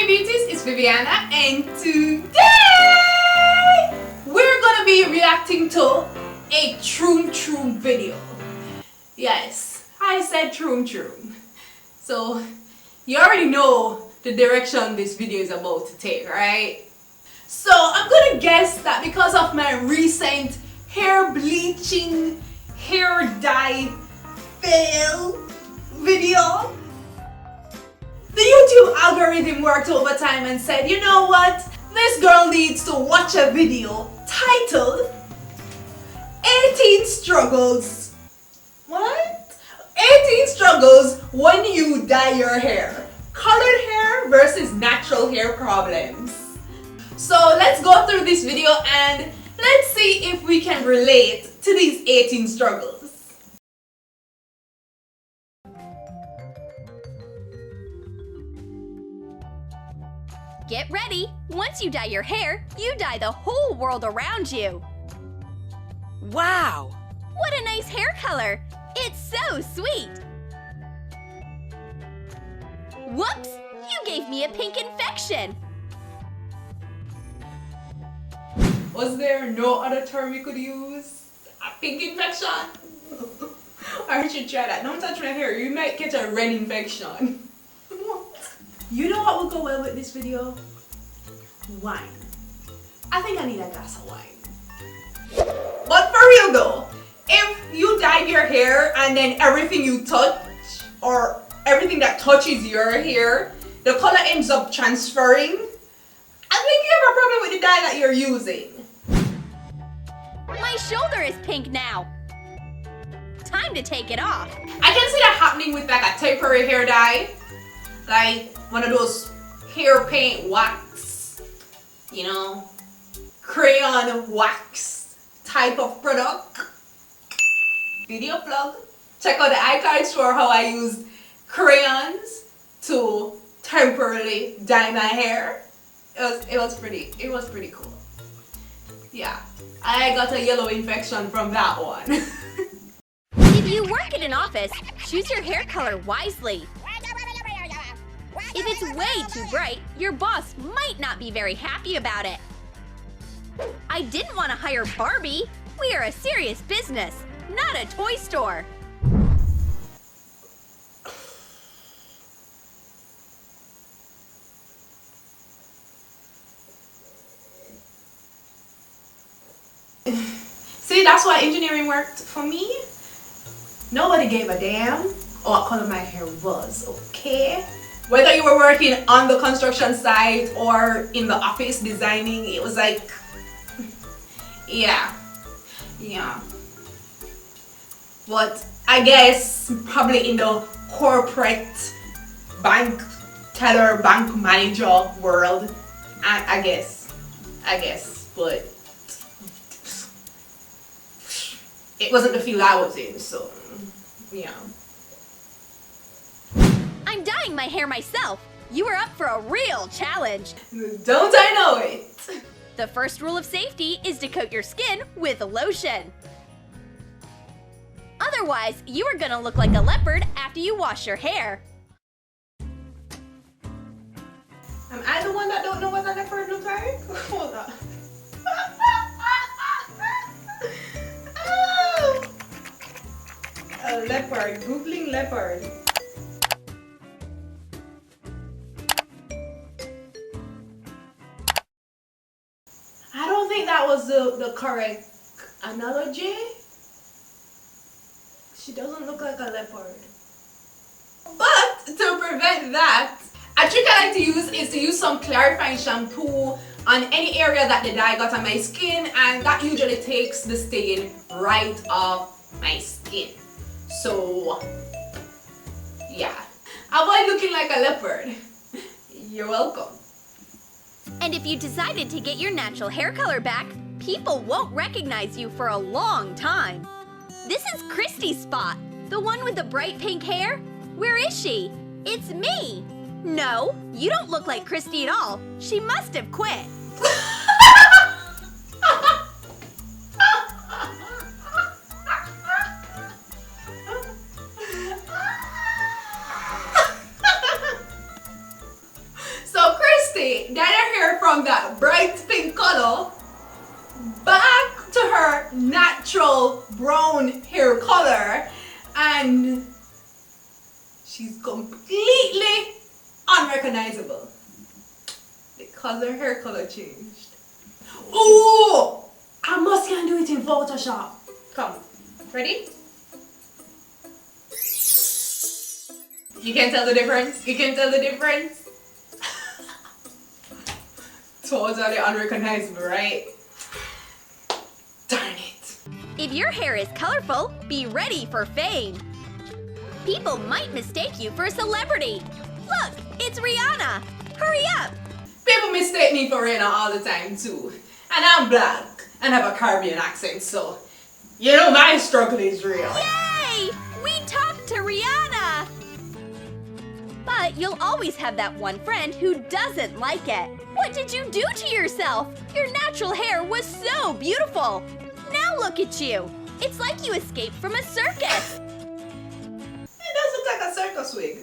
beauties, it's Viviana, and today we're gonna be reacting to a Troom video. Yes, I said Troom. So you already know the direction this video is about to take, right? So I'm gonna guess that because of my recent hair bleaching, hair dye fail video, the YouTube algorithm worked overtime and said, you know what? This girl needs to watch a video titled 18 Struggles. What? 18 Struggles when you dye your hair. Colored hair versus natural hair problems. So let's go through this video and let's see if we can relate to these 18 struggles. Get ready! Once you dye your hair, you dye the whole world around you. Wow! What a nice hair color! It's so sweet! Whoops! You gave me a pink infection! Was there no other term you could use? A pink infection? Or you should try that. Don't touch my hair, you might catch a red infection. You know what would go well with this video? Wine. I think I need a glass of wine. But for real though, if you dye your hair and then everything you touch or everything that touches your hair, the color ends up transferring, I think you have a problem with the dye that you're using. My shoulder is pink now. Time to take it off. I can see that happening with like a temporary hair dye. Like one of those hair paint wax, you know, crayon wax type of product. Video plug. Check out the iCards for how I use crayons to temporarily dye my hair. It was pretty cool. Yeah, I got a yellow infection from that one. If you work in an office, choose your hair color wisely. If it's way too bright, your boss might not be very happy about it. I didn't want to hire Barbie. We are a serious business, not a toy store. See, that's why engineering worked for me. Nobody gave a damn what color my hair was, okay? Whether you were working on the construction site or in the office designing, it was like, yeah. But I guess probably in the corporate bank teller, bank manager world, I guess, but it wasn't the field I was in, so yeah. I'm dyeing my hair myself. You are up for a real challenge. Don't I know it? The first rule of safety is to coat your skin with lotion. Otherwise, you are gonna look like a leopard after you wash your hair. Am I the one that don't know what a leopard looks like? Hold on. Oh. A leopard. Googling leopard. I don't think that was the correct analogy. She doesn't look like a leopard. But to prevent that, a trick I like to use is to use some clarifying shampoo on any area that the dye got on my skin, and that usually takes the stain right off my skin. So yeah, avoid looking like a leopard. You're welcome. And if you decided to get your natural hair color back, people won't recognize you for a long time. This is Christy's spot, the one with the bright pink hair. Where is she? It's me. No, you don't look like Christy at all. She must have quit. So Christy say, dyed her hair from that bright pink color back to her natural brown hair color, and she's completely unrecognizable because her hair color changed. Oh, I must can do it in Photoshop. Come, ready? You can tell the difference? You can tell the difference? Totally unrecognizable, right? Darn it. If your hair is colorful, be ready for fame. People might mistake you for a celebrity. Look, it's Rihanna. Hurry up. People mistake me for Rihanna all the time too. And I'm black and have a Caribbean accent, so you know my struggle is real. Yay! We talked to Rihanna. But you'll always have that one friend who doesn't like it. What did you do to yourself? Your natural hair was so beautiful. Now look at you. It's like you escaped from a circus. It does look like a circus wig.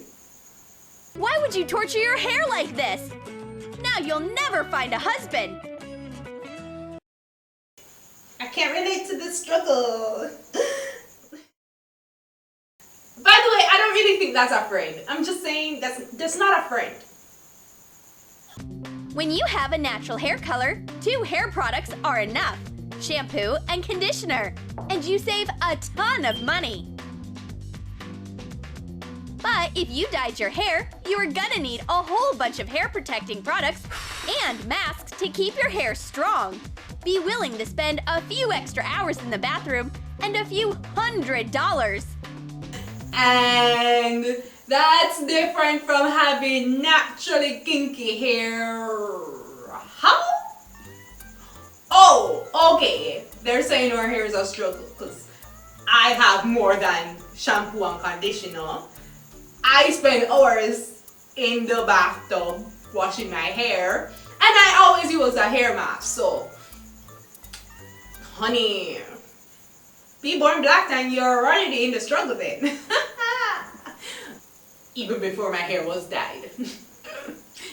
Why would you torture your hair like this? Now you'll never find a husband. I can't relate to this struggle. By the way, I don't really think that's a friend. I'm just saying that's not a friend. When you have a natural hair color, 2 hair products are enough. Shampoo and conditioner. And you save a ton of money. But if you dyed your hair, you are gonna need a whole bunch of hair protecting products and masks to keep your hair strong. Be willing to spend a few extra hours in the bathroom and a few $100s. And that's different from having naturally kinky hair. How? Oh, okay. They're saying our hair is a struggle because I have more than shampoo and conditioner. I spend hours in the bathtub washing my hair, and I always use a hair mask. So, honey, be born black and you're already in the struggle then. Even before my hair was dyed.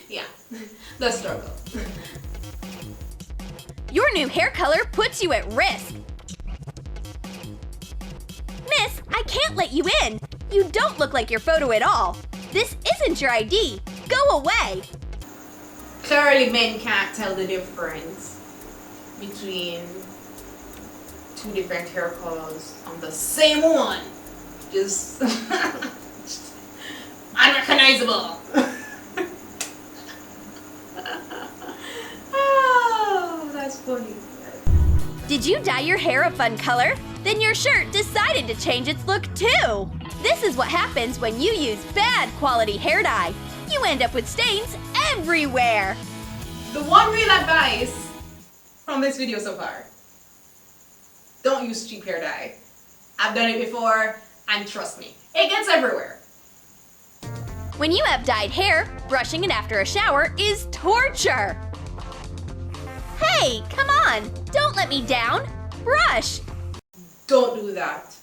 Yeah, the struggle. Your new hair color puts you at risk. Miss, I can't let you in. You don't look like your photo at all. This isn't your ID. Go away. Clearly men can't tell the difference between 2 different hair colors on the same one. Just unrecognizable. Oh, that's funny. Did you dye your hair a fun color? Then your shirt decided to change its look too. This is what happens when you use bad quality hair dye. You end up with stains everywhere. The one real advice from this video so far: don't use cheap hair dye. I've done it before, and trust me, it gets everywhere. When you have dyed hair, brushing it after a shower is torture. Hey, come on, don't let me down. Brush. Don't do that.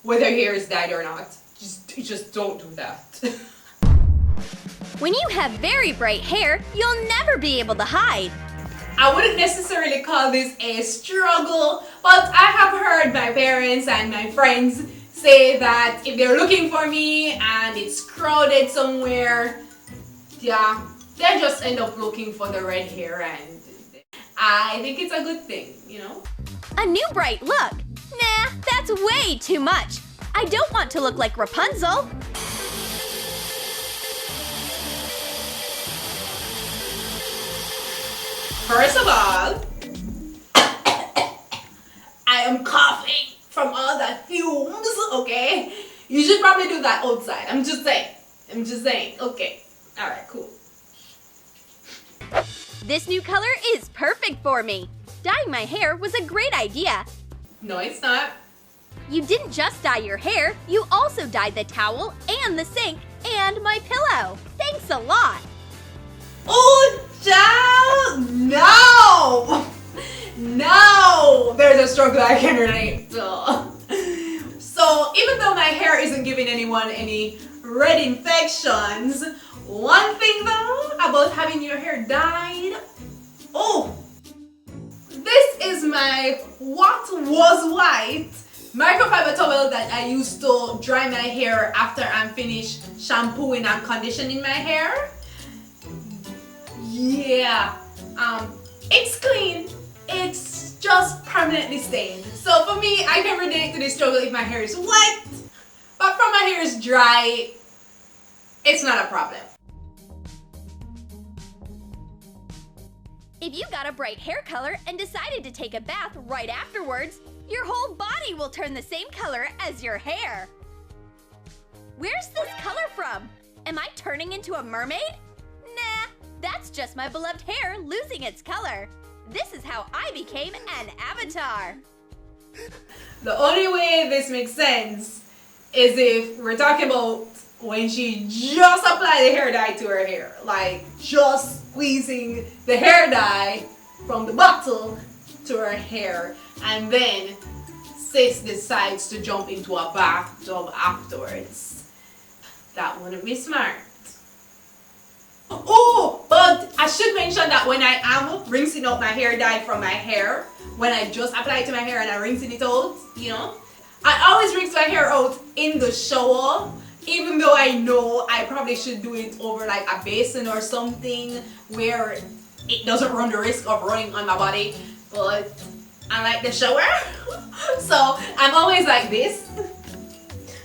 Whether your hair is dyed or not, just don't do that. When you have very bright hair, you'll never be able to hide. I wouldn't necessarily call this a struggle, but I have heard my parents and my friends say that if they're looking for me and it's crowded somewhere, yeah, they just end up looking for the red hair, and I think it's a good thing, you know? A new bright look. Nah, that's way too much. I don't want to look like Rapunzel. First of all, I am coughing from all the fumes, okay? You should probably do that outside. I'm just saying. Okay. Alright, cool. This new color is perfect for me. Dyeing my hair was a great idea. No, it's not. You didn't just dye your hair, you also dyed the towel and the sink and my pillow. Thanks a lot. Oh, child! No! No! There's a struggle I can relate to. So, even though my hair isn't giving anyone any red infections, one thing though, about having your hair dyed. Oh, this is my what was white microfiber towel that I use to dry my hair after I'm finished shampooing and conditioning my hair. Yeah, it's clean. It's just permanently stained. So for me, I can relate to this struggle if my hair is wet, but from my hair is dry, it's not a problem. If you got a bright hair color and decided to take a bath right afterwards, your whole body will turn the same color as your hair. Where's this color from? Am I turning into a mermaid? Nah, that's just my beloved hair losing its color. This is how I became an avatar. The only way this makes sense is if we're talking about when she just applied the hair dye to her hair. Like just squeezing the hair dye from the bottle to her hair, and then sis decides to jump into a bathtub afterwards. That wouldn't be smart. Oh, but I should mention that when I am rinsing out my hair dye from my hair, when I just apply it to my hair and I'm rinsing it out, you know, I always rinse my hair out in the shower, even though I know I probably should do it over like a basin or something where it doesn't run the risk of running on my body. But I like the shower, so I'm always like this.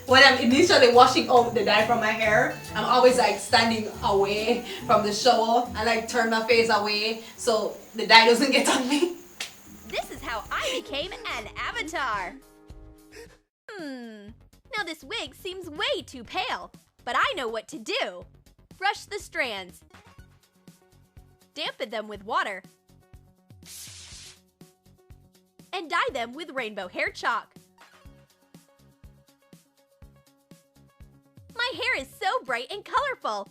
When I'm initially washing out the dye from my hair, I'm always like standing away from the shower and like turn my face away so the dye doesn't get on me. This is how I became an avatar. Now this wig seems way too pale, but I know what to do. Brush the strands. Dampen them with water. And dye them with rainbow hair chalk. My hair is so bright and colorful.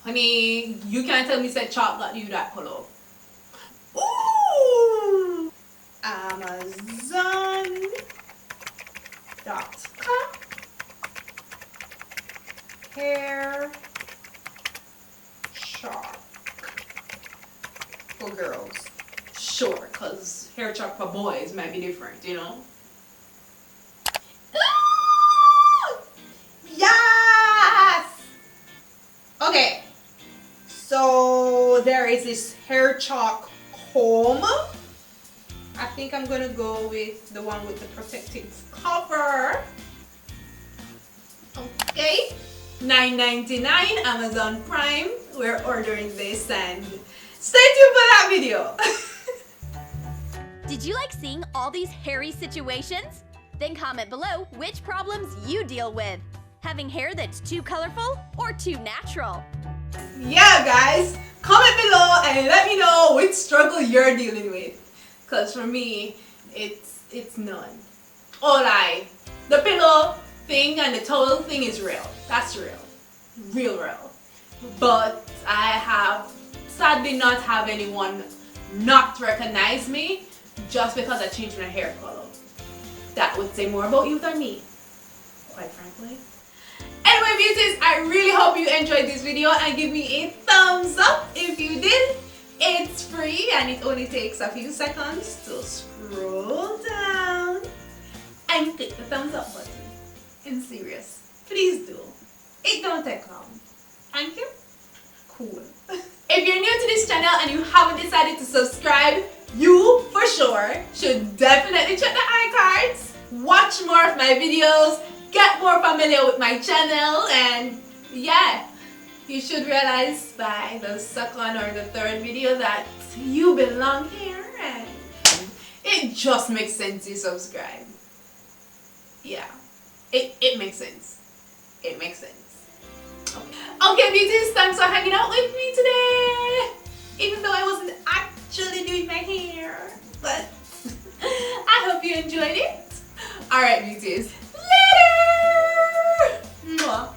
Honey, you can't tell me said chalk got you that color. Ooh! Amazon.com hair chalk for girls. Sure, because hair chalk for boys might be different, you know? Yes! Okay, so there is this hair chalk comb. I think I'm gonna go with the one with the protective cover. Okay, $9.99 Amazon Prime. We're ordering this and stay tuned for that video. Did you like seeing all these hairy situations? Then comment below which problems you deal with. Having hair that's too colorful or too natural? Yeah, guys, comment below and let me know which struggle you're dealing with. Cause for me, it's none. Oh, lie. The pillow thing and the towel thing is real. That's real. Real. But I have sadly not have anyone not recognize me just because I changed my hair color. That would say more about you than me, quite frankly. Anyway, beauties, I really hope you enjoyed this video and give me a thumbs up if you did. It's free and it only takes a few seconds to scroll down and click the thumbs up button. In serious, please do. It don't take long. Thank you. Cool. If you're new to this channel and you haven't decided to subscribe, you for sure should definitely check the iCards, watch more of my videos, get more familiar with my channel, and yeah, you should realize by the second or the third video that you belong here and it just makes sense to subscribe. Yeah, it makes sense. It makes sense. Okay, beauties, thanks for hanging out with me today. Even though I wasn't actually doing my hair, but I hope you enjoyed it. Alright, beauties. Later! Mwah.